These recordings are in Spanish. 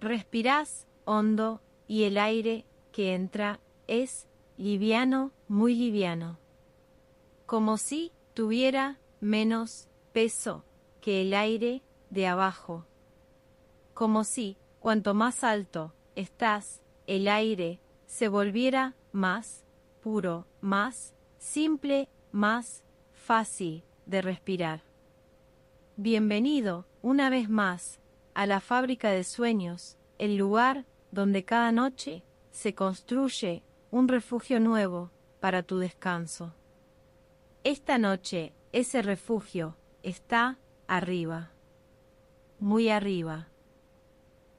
Respirás hondo y el aire que entra es liviano, muy liviano. Como si tuviera menos peso que el aire de abajo. Como si, cuanto más alto estás, el aire se volviera más puro, más simple, más fácil de respirar. Bienvenido, una vez más, a la fábrica de sueños, el lugar donde cada noche se construye un refugio nuevo para tu descanso. Esta noche, ese refugio está arriba, muy arriba,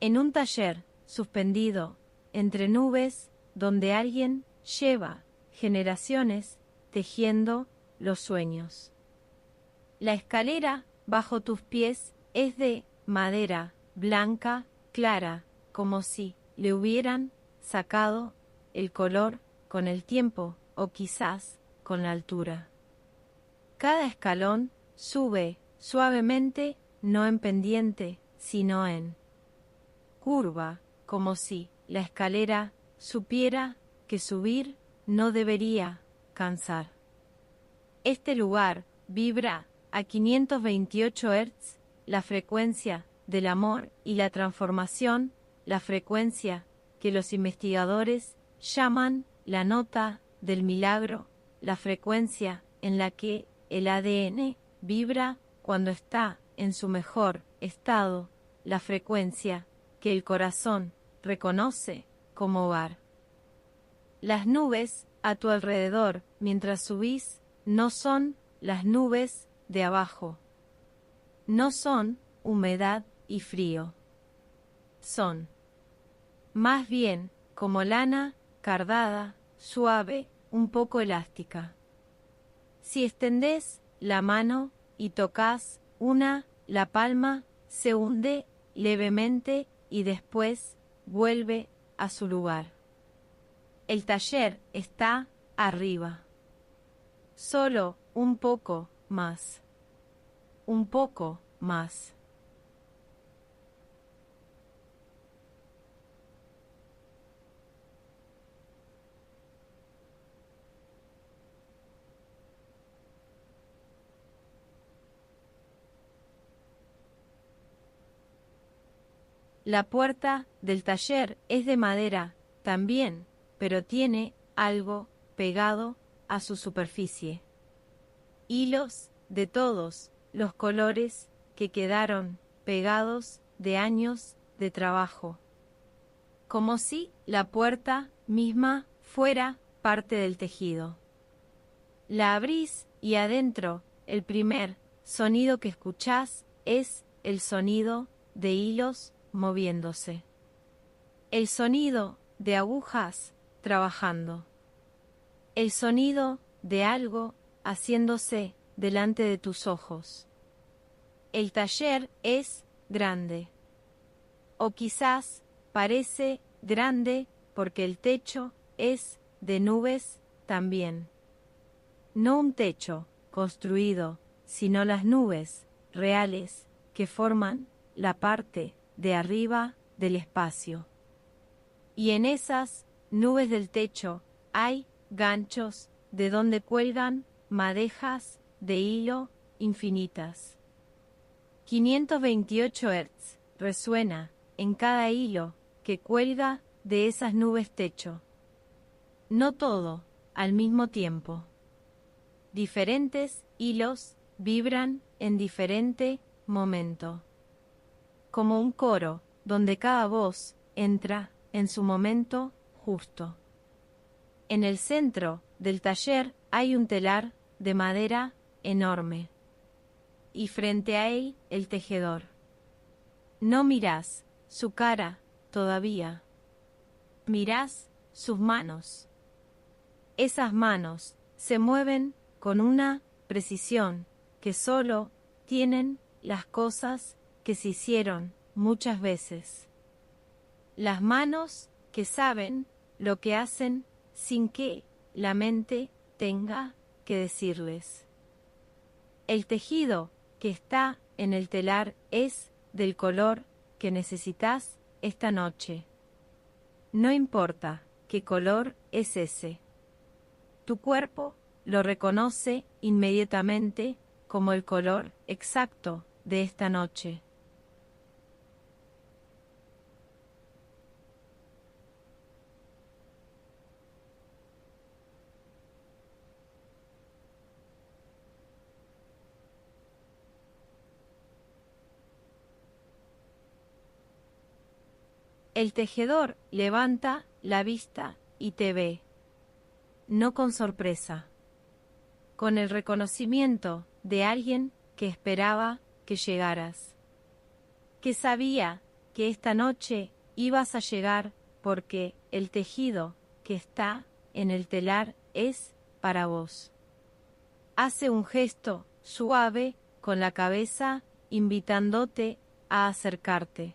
en un taller suspendido entre nubes donde alguien lleva generaciones tejiendo los sueños. La escalera bajo tus pies es de madera blanca, clara, como si le hubieran sacado el color con el tiempo o quizás con la altura. Cada escalón sube suavemente, no en pendiente, sino en curva, como si la escalera supiera que subir no debería cansar. Este lugar vibra a 528 Hz, la frecuencia del amor y la transformación, la frecuencia que los investigadores llaman la nota del milagro, la frecuencia en la que el ADN vibra cuando está en su mejor estado, la frecuencia que el corazón reconoce como hogar. Las nubes a tu alrededor mientras subís no son las nubes de abajo. No son humedad y frío. Son, más bien, como lana cardada, suave, un poco elástica. Si extendés la mano y tocas una, la palma se hunde levemente y después vuelve a su lugar. El taller está arriba. Solo un poco más. Un poco más. La puerta del taller es de madera también, pero tiene algo pegado a su superficie. Hilos de todos los colores que quedaron pegados de años de trabajo. Como si la puerta misma fuera parte del tejido. La abrís y adentro el primer sonido que escuchás es el sonido de hilos moviéndose. El sonido de agujas trabajando. El sonido de algo haciéndose delante de tus ojos. El taller es grande. O quizás parece grande porque el techo es de nubes también. No un techo construido, sino las nubes reales que forman la parte de arriba del espacio. Y en esas nubes del techo hay ganchos de donde cuelgan madejas de hilo infinitas. 528 Hz resuena en cada hilo que cuelga de esas nubes techo. No todo al mismo tiempo. Diferentes hilos vibran en diferente momento. Como un coro donde cada voz entra en su momento justo. En el centro del taller hay un telar de madera enorme. Y frente a él el tejedor. No mirás su cara todavía. Mirás sus manos. Esas manos se mueven con una precisión que solo tienen las cosas que se hicieron muchas veces. Las manos que saben lo que hacen sin que la mente tenga que decirles. El tejido que está en el telar es del color que necesitas esta noche. No importa qué color es ese. Tu cuerpo lo reconoce inmediatamente como el color exacto de esta noche. El tejedor levanta la vista y te ve, no con sorpresa, con el reconocimiento de alguien que esperaba que llegaras, que sabía que esta noche ibas a llegar porque el tejido que está en el telar es para vos. Hace un gesto suave con la cabeza invitándote a acercarte.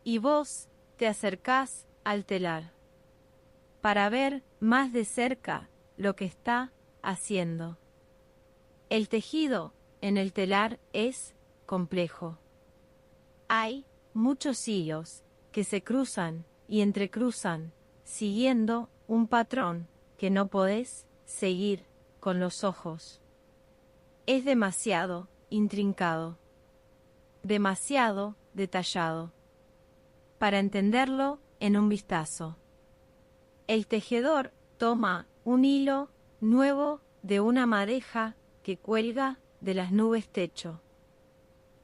Y vos te acercás al telar para ver más de cerca lo que está haciendo. El tejido en el telar es complejo. Hay muchos hilos que se cruzan y entrecruzan siguiendo un patrón que no podés seguir con los ojos. Es demasiado intrincado, demasiado detallado para entenderlo en un vistazo. El tejedor toma un hilo nuevo de una madeja que cuelga de las nubes techo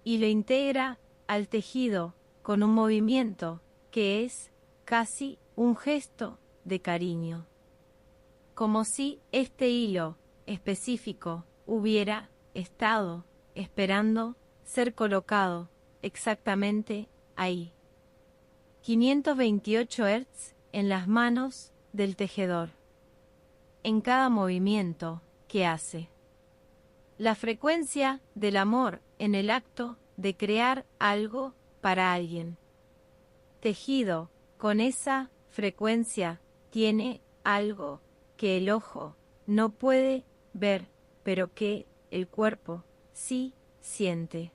y lo integra al tejido con un movimiento que es casi un gesto de cariño, como si este hilo específico hubiera estado esperando ser colocado exactamente ahí. 528 Hz en las manos del tejedor, en cada movimiento que hace. La frecuencia del amor en el acto de crear algo para alguien. Tejido con esa frecuencia tiene algo que el ojo no puede ver, pero que el cuerpo sí siente.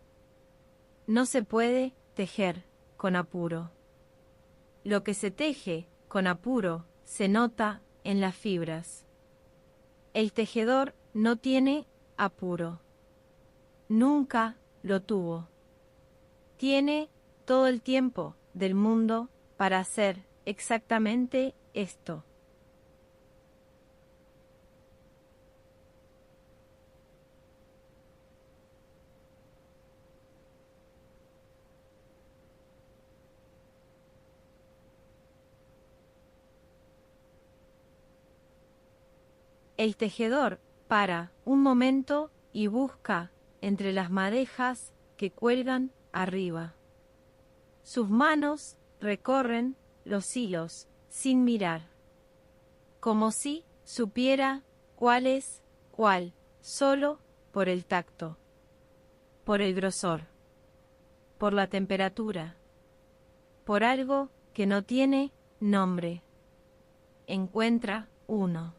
No se puede tejer con apuro. Lo que se teje con apuro se nota en las fibras. El tejedor no tiene apuro. Nunca lo tuvo. Tiene todo el tiempo del mundo para hacer exactamente esto. El tejedor para un momento y busca entre las madejas que cuelgan arriba. Sus manos recorren los hilos sin mirar, como si supiera cuál es cuál, solo por el tacto, por el grosor, por la temperatura, por algo que no tiene nombre. Encuentra uno.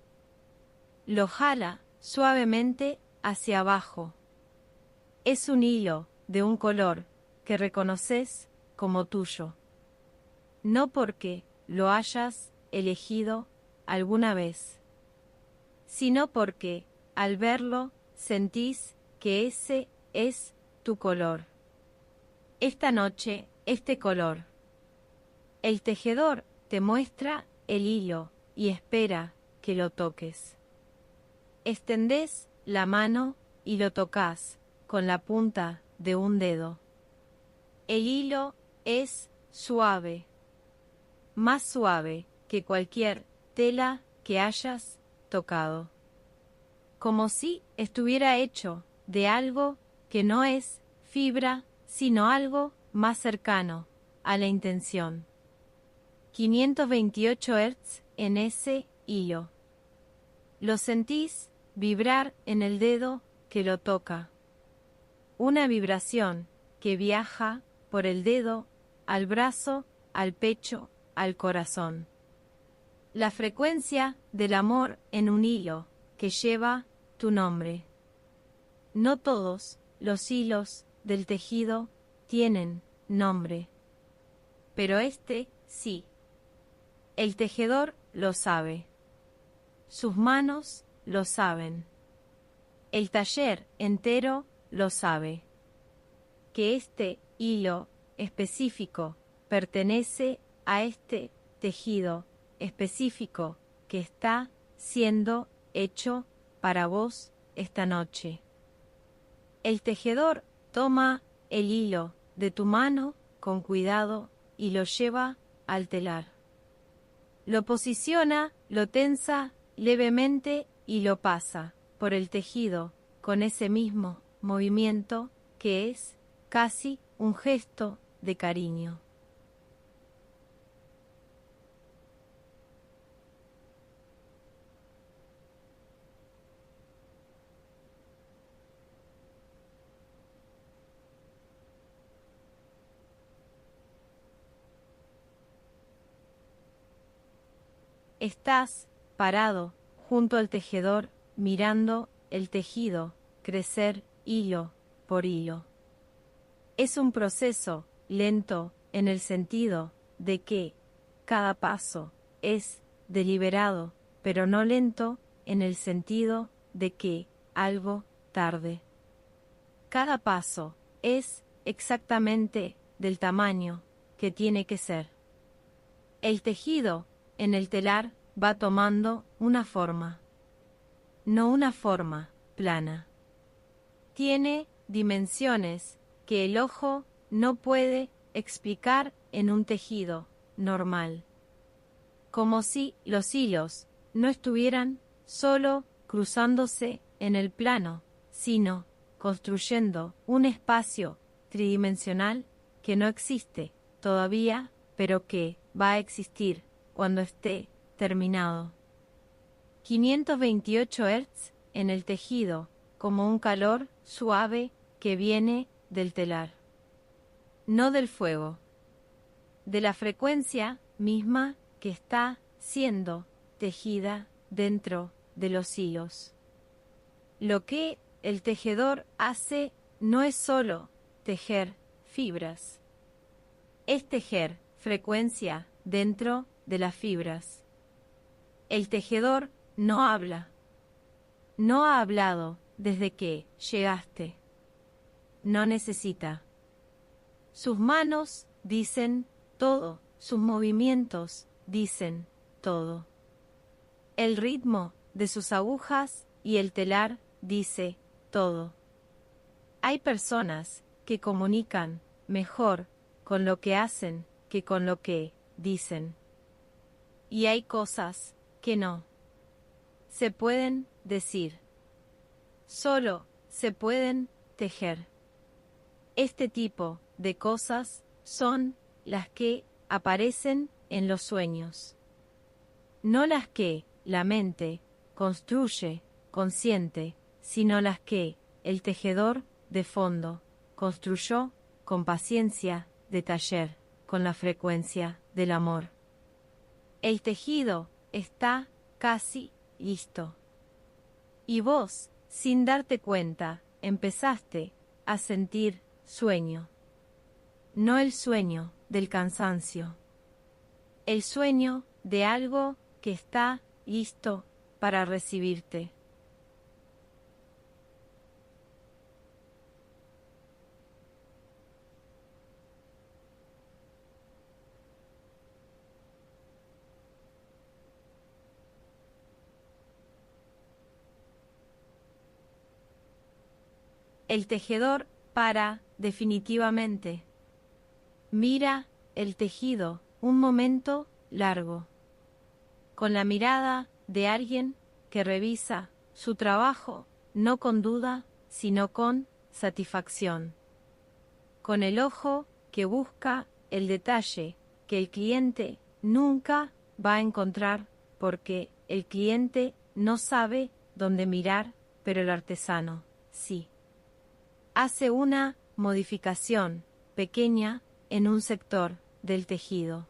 Lo jala suavemente hacia abajo. Es un hilo de un color que reconoces como tuyo, no porque lo hayas elegido alguna vez, sino porque al verlo sentís que ese es tu color. Esta noche, este color. El tejedor te muestra el hilo y espera que lo toques. Extendés la mano y lo tocas con la punta de un dedo. El hilo es suave, más suave que cualquier tela que hayas tocado, como si estuviera hecho de algo que no es fibra, sino algo más cercano a la intención. 528 Hz en ese hilo. Lo sentís vibrar en el dedo que lo toca. Una vibración que viaja por el dedo al brazo, al pecho, al corazón. La frecuencia del amor en un hilo que lleva tu nombre. No todos los hilos del tejido tienen nombre, pero sí. El tejedor lo sabe. Sus manos lo saben. El taller entero lo sabe. Que este hilo específico pertenece a este tejido específico que está siendo hecho para vos esta noche. El tejedor toma el hilo de tu mano con cuidado y lo lleva al telar. Lo posiciona, lo tensa levemente y lo pasa por el tejido con ese mismo movimiento que es casi un gesto de cariño. Estás parado junto al tejedor mirando el tejido crecer hilo por hilo. Es un proceso lento en el sentido de que cada paso es deliberado, pero no lento en el sentido de que algo tarde. Cada paso es exactamente del tamaño que tiene que ser. El tejido en el telar va tomando una forma, no una forma plana. Tiene dimensiones que el ojo no puede explicar en un tejido normal. Como si los hilos no estuvieran solo cruzándose en el plano, sino construyendo un espacio tridimensional que no existe todavía, pero que va a existir cuando esté terminado. 528 Hz en el tejido, como un calor suave que viene del telar. No del fuego, de la frecuencia misma que está siendo tejida dentro de los hilos. Lo que el tejedor hace no es solo tejer fibras, es tejer frecuencia dentro de las fibras. El tejedor no habla, no ha hablado desde que llegaste, no necesita. Sus manos dicen todo, sus movimientos dicen todo. El ritmo de sus agujas y el telar dice todo. Hay personas que comunican mejor con lo que hacen que con lo que dicen. Y hay cosas que no se pueden decir. Solo se pueden tejer. Este tipo de cosas son las que aparecen en los sueños, no las que la mente construye consciente, sino las que el tejedor de fondo construyó con paciencia de taller, con la frecuencia del amor. El tejido está casi listo. Y vos, sin darte cuenta, empezaste a sentir sueño. No el sueño del cansancio. El sueño de algo que está listo para recibirte. El tejedor para definitivamente. Mira el tejido un momento largo, con la mirada de alguien que revisa su trabajo no con duda, sino con satisfacción, con el ojo que busca el detalle que el cliente nunca va a encontrar porque el cliente no sabe dónde mirar, pero el artesano sí. Hace una modificación pequeña en un sector del tejido.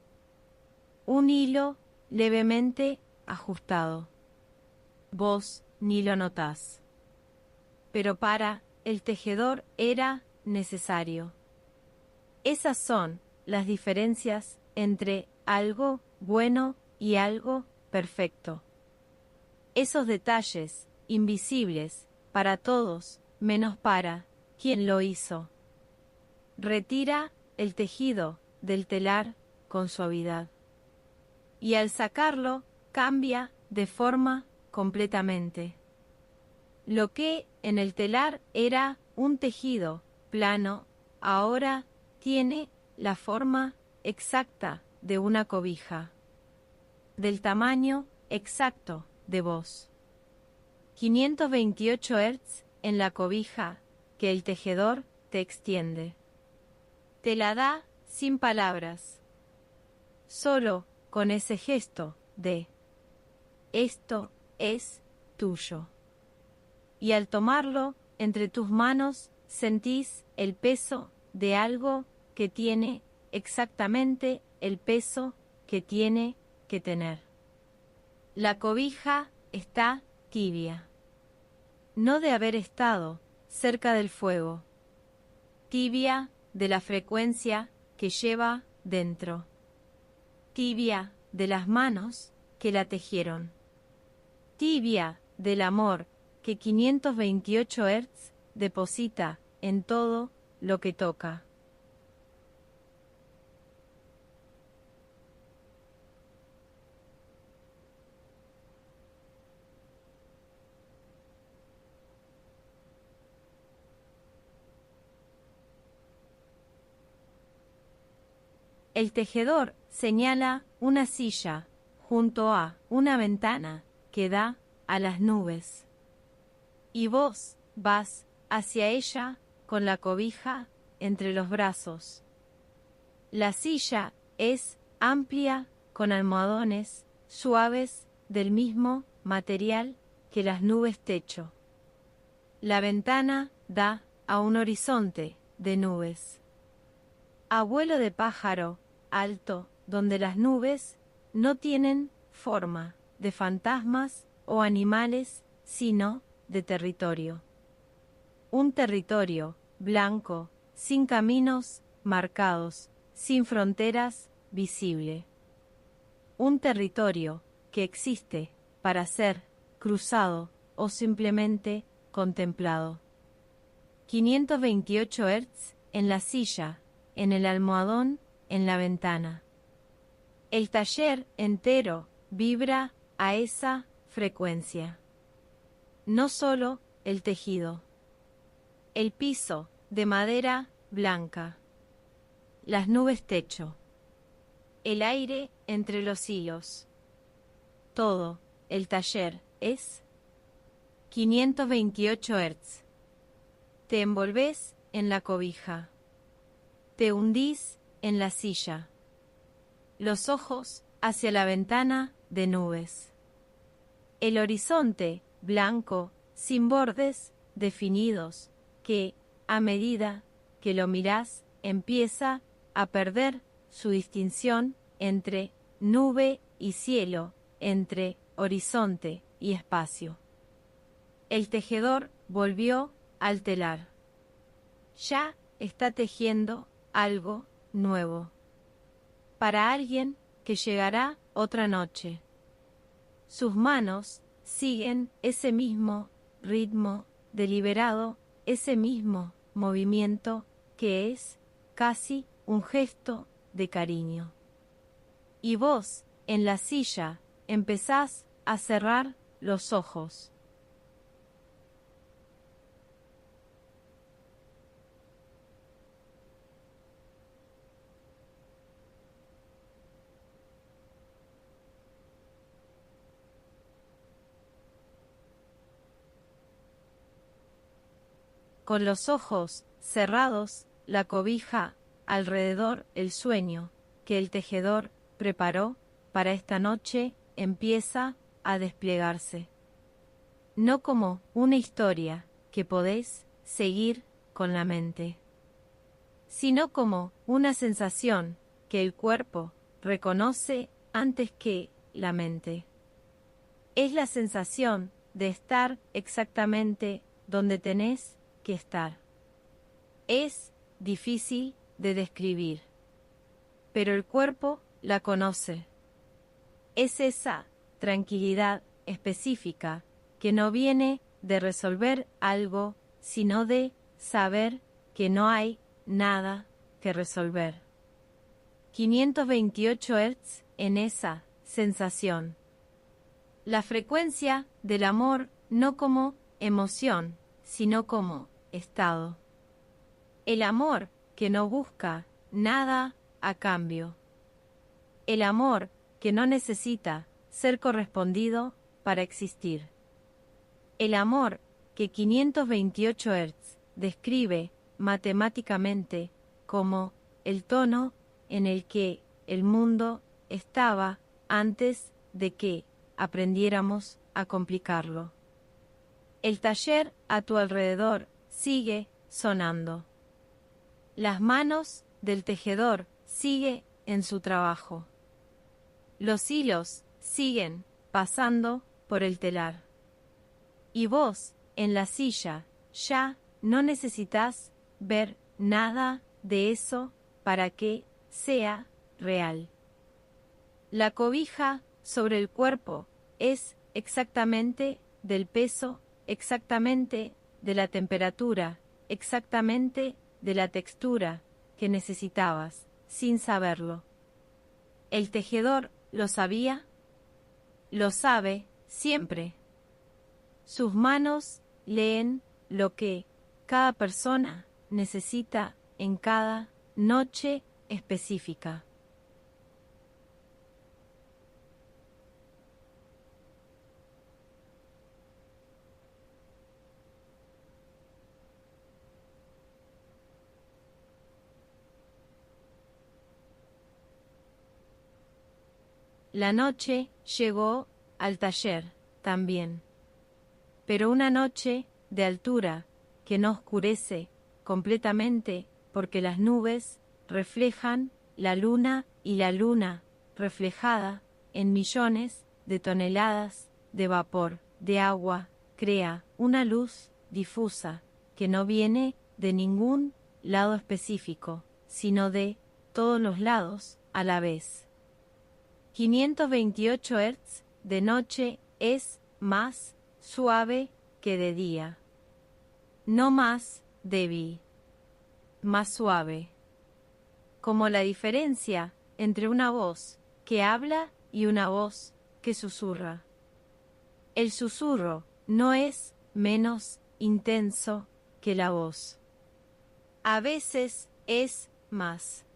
Un hilo levemente ajustado. Vos ni lo notás. Pero para el tejedor era necesario. Esas son las diferencias entre algo bueno y algo perfecto. Esos detalles, invisibles, para todos, menos para quien lo hizo. Retira el tejido del telar con suavidad. Y al sacarlo, cambia de forma completamente. Lo que en el telar era un tejido plano, ahora tiene la forma exacta de una cobija, del tamaño exacto de vos. 528 Hz en la cobija que el tejedor te extiende. Te la da sin palabras, solo con ese gesto de esto es tuyo. Y al tomarlo entre tus manos sentís el peso de algo que tiene exactamente el peso que tiene que tener. La cobija está tibia, no de haber estado cerca del fuego, tibia de la frecuencia que lleva dentro, tibia de las manos que la tejieron, tibia del amor que 528 Hz deposita en todo lo que toca. El tejedor señala una silla junto a una ventana que da a las nubes. Y vos vas hacia ella con la cobija entre los brazos. La silla es amplia con almohadones suaves del mismo material que las nubes techo. La ventana da a un horizonte de nubes. A vuelo de pájaro alto donde las nubes no tienen forma de fantasmas o animales, sino de territorio. Un territorio blanco, sin caminos marcados, sin fronteras visible. Un territorio que existe para ser cruzado o simplemente contemplado. 528 Hz en la silla, en el almohadón, en la ventana. El taller entero vibra a esa frecuencia. No solo el tejido. El piso de madera blanca. Las nubes techo. El aire entre los hilos. Todo el taller es 528 Hz. Te envolvés en la cobija. Te hundís en la silla. Los ojos hacia la ventana de nubes. El horizonte blanco, sin bordes definidos, que, a medida que lo mirás, empieza a perder su distinción entre nube y cielo, entre horizonte y espacio. El tejedor volvió al telar. Ya está tejiendo algo nuevo. Para alguien que llegará otra noche. Sus manos siguen ese mismo ritmo deliberado, ese mismo movimiento que es casi un gesto de cariño. Y vos, en la silla, empezás a cerrar los ojos. Con los ojos cerrados, la cobija alrededor el sueño que el tejedor preparó para esta noche empieza a desplegarse. No como una historia que podés seguir con la mente, sino como una sensación que el cuerpo reconoce antes que la mente. Es la sensación de estar exactamente donde tenés que estar. Es difícil de describir, pero el cuerpo la conoce. Es esa tranquilidad específica que no viene de resolver algo, sino de saber que no hay nada que resolver. 528 Hz en esa sensación. La frecuencia del amor no como emoción, sino como estado. El amor que no busca nada a cambio. El amor que no necesita ser correspondido para existir. El amor que 528 Hz describe matemáticamente como el tono en el que el mundo estaba antes de que aprendiéramos a complicarlo. El taller a tu alrededor sigue sonando. Las manos del tejedor siguen en su trabajo. Los hilos siguen pasando por el telar. Y vos, en la silla, ya no necesitas ver nada de eso para que sea real. La cobija sobre el cuerpo es exactamente del peso, exactamente de la temperatura, exactamente de la textura que necesitabas, sin saberlo. ¿El tejedor lo sabía? Lo sabe siempre. Sus manos leen lo que cada persona necesita en cada noche específica. La noche llegó al taller también, pero una noche de altura que no oscurece completamente porque las nubes reflejan la luna y la luna reflejada en millones de toneladas de vapor de agua crea una luz difusa que no viene de ningún lado específico, sino de todos los lados a la vez. 528 Hz de noche es más suave que de día. No más débil, más suave. Como la diferencia entre una voz que habla y una voz que susurra. El susurro no es menos intenso que la voz. A veces es más.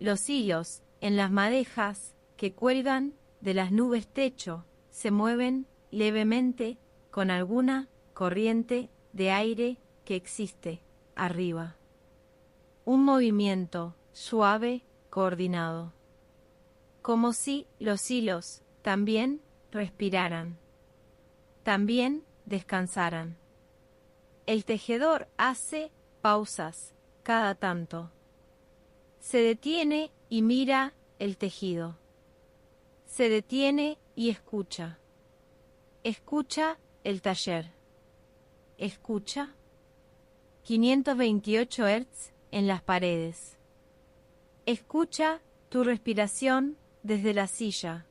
Los hilos en las madejas que cuelgan de las nubes techo se mueven levemente con alguna corriente de aire que existe arriba. Un movimiento suave, coordinado. Como si los hilos también respiraran, también descansaran. El tejedor hace pausas cada tanto. Se detiene y mira el tejido. Se detiene y escucha. Escucha el taller. Escucha. 528 Hz en las paredes. Escucha tu respiración desde la silla.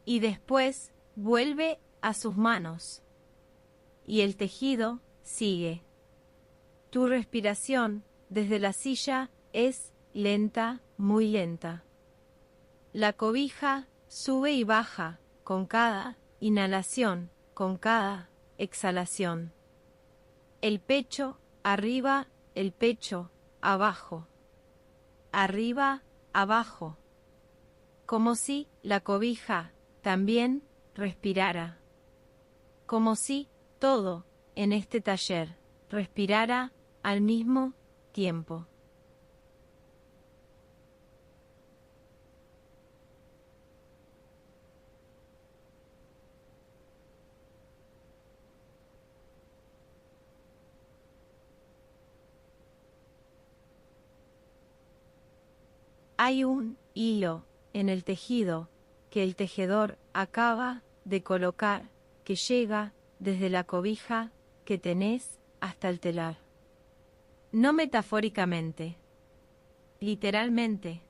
Y después vuelve a sus manos. Y el tejido sigue. Tu respiración desde la silla es lenta, muy lenta. La cobija sube y baja con cada inhalación, con cada exhalación. El pecho arriba, el pecho abajo. Arriba, abajo. Como si la cobija también respirara. Como si todo en este taller respirara al mismo tiempo. Hay un hilo en el tejido que el tejedor acaba de colocar que llega desde la cobija que tenés hasta el telar. No metafóricamente, literalmente.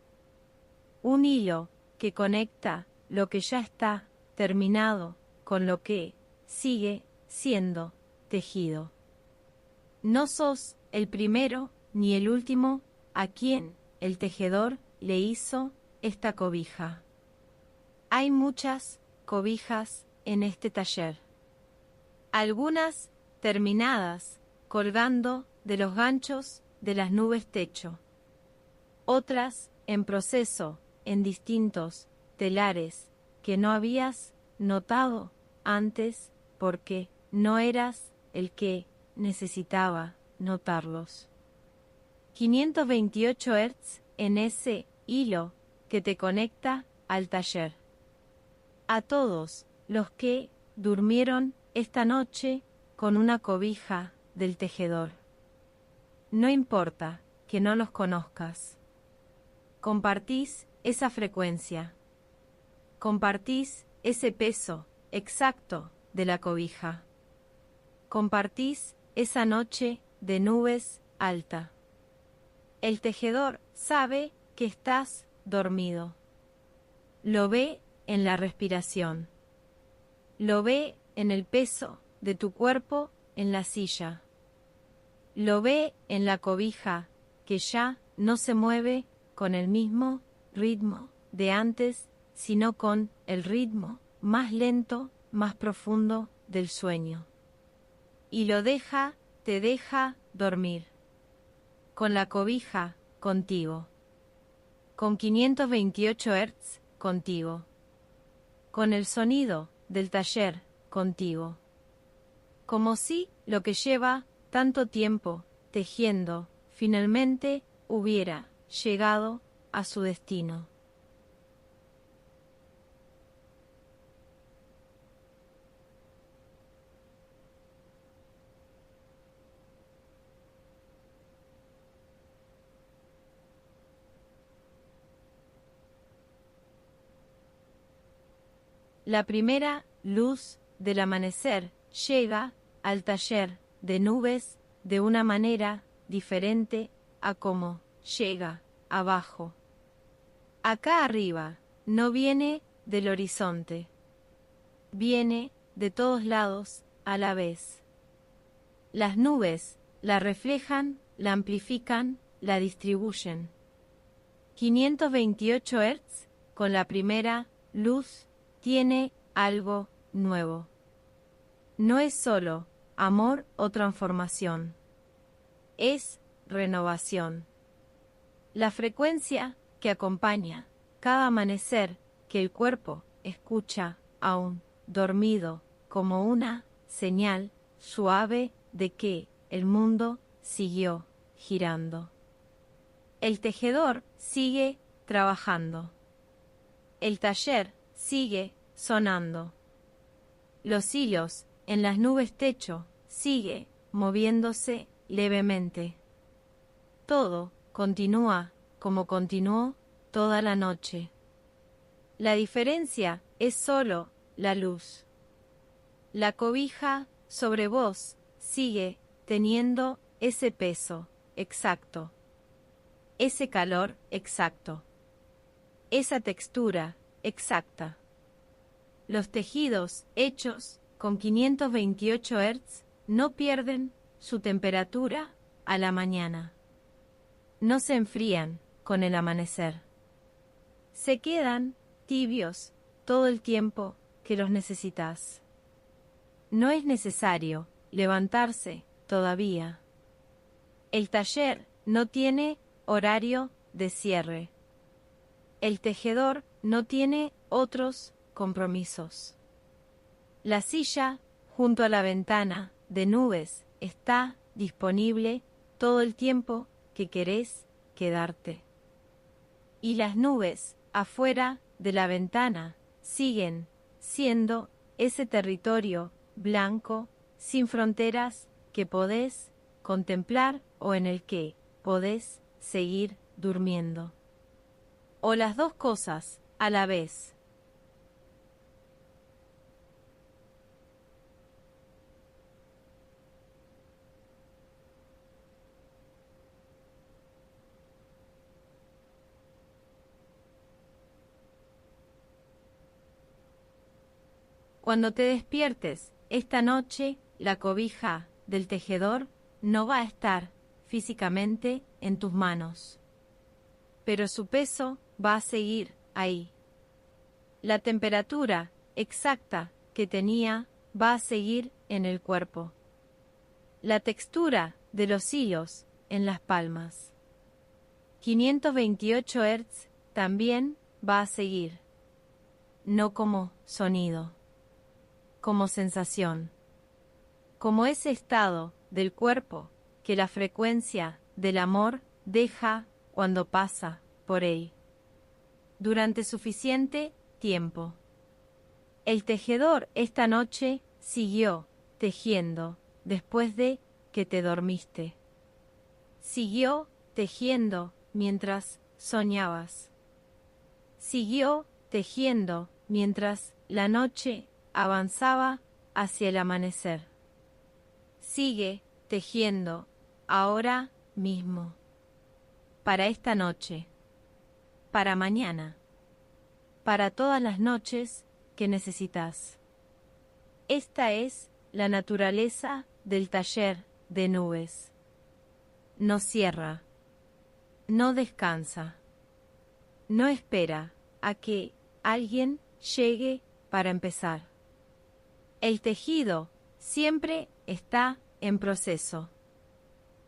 un hilo que conecta lo que ya está terminado con lo que sigue siendo tejido. No sos el primero ni el último a quien el tejedor le hizo esta cobija. Hay muchas cobijas en este taller. Algunas terminadas, colgando de los ganchos de las nubes techo. Otras en proceso, en distintos telares que no habías notado antes porque no eras el que necesitaba notarlos. 528 Hz en ese hilo que te conecta al taller. A todos los que durmieron esta noche con una cobija del tejedor. No importa que no los conozcas. Compartís esa frecuencia. Compartís ese peso exacto de la cobija. Compartís esa noche de nubes alta. El tejedor sabe que estás dormido. Lo ve en la respiración. Lo ve en el peso de tu cuerpo en la silla. Lo ve en la cobija que ya no se mueve con el mismo ritmo de antes, sino con el ritmo más lento, más profundo del sueño. Y lo deja, te deja dormir. Con la cobija contigo. Con 528 Hz contigo. Con el sonido del taller contigo. Como si lo que lleva tanto tiempo tejiendo finalmente hubiera llegado a su destino. La primera luz del amanecer llega al taller de nubes de una manera diferente a como llega abajo. Acá arriba no viene del horizonte, viene de todos lados a la vez. Las nubes la reflejan, la amplifican, la distribuyen. 528 Hz con la primera luz tiene algo nuevo. No es solo amor o transformación. Es renovación. La frecuencia que acompaña cada amanecer que el cuerpo escucha aún dormido como una señal suave de que el mundo siguió girando. El tejedor sigue trabajando. El taller sigue sonando. Los hilos en las nubes techo sigue moviéndose levemente. Todo continúa como continuó toda la noche. La diferencia es solo la luz. La cobija sobre vos sigue teniendo ese peso exacto, ese calor exacto, esa textura exacta. Los tejidos hechos con 528 Hz no pierden su temperatura a la mañana. No se enfrían con el amanecer. Se quedan tibios todo el tiempo que los necesitas. No es necesario levantarse todavía. El taller no tiene horario de cierre. El tejedor no tiene otros compromisos. La silla junto a la ventana de nubes está disponible todo el tiempo que querés quedarte. Y las nubes afuera de la ventana siguen siendo ese territorio blanco sin fronteras que podés contemplar o en el que podés seguir durmiendo. O las dos cosas a la vez. Cuando te despiertes esta noche, la cobija del tejedor no va a estar físicamente en tus manos, pero su peso va a seguir ahí. La temperatura exacta que tenía va a seguir en el cuerpo. La textura de los hilos en las palmas. 528 Hz también va a seguir. No como sonido, como sensación, como ese estado del cuerpo que la frecuencia del amor deja cuando pasa por él. Durante suficiente tiempo. El tejedor esta noche siguió tejiendo después de que te dormiste. Siguió tejiendo mientras soñabas. Siguió tejiendo mientras la noche avanzaba hacia el amanecer. Sigue tejiendo ahora mismo. Para esta noche. Para mañana. Para todas las noches que necesitas. Esta es la naturaleza del taller de nubes. No cierra. No descansa. No espera a que alguien llegue para empezar. El tejido siempre está en proceso.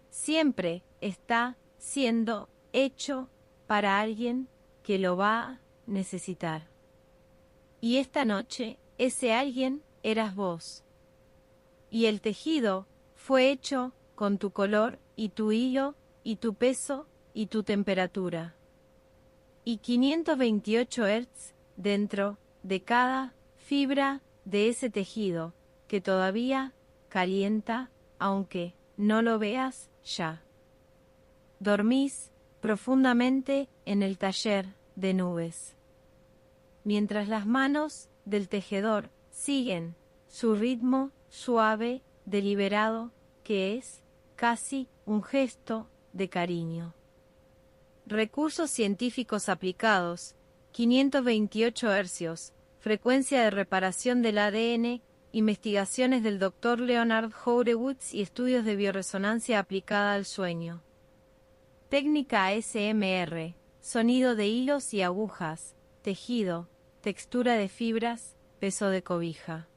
Siempre está siendo hecho para alguien que lo va a necesitar. Y esta noche ese alguien eras vos. Y el tejido fue hecho con tu color y tu hilo y tu peso y tu temperatura. Y 528 Hz dentro de cada fibra de ese tejido que todavía calienta aunque no lo veas ya. Dormís profundamente en el taller de nubes, mientras las manos del tejedor siguen su ritmo suave, deliberado, que es casi un gesto de cariño. Recursos científicos aplicados, 528 hercios, frecuencia de reparación del ADN, investigaciones del Dr. Leonard Horowitz y estudios de bioresonancia aplicada al sueño. Técnica ASMR, sonido de hilos y agujas, tejido, textura de fibras, peso de cobija.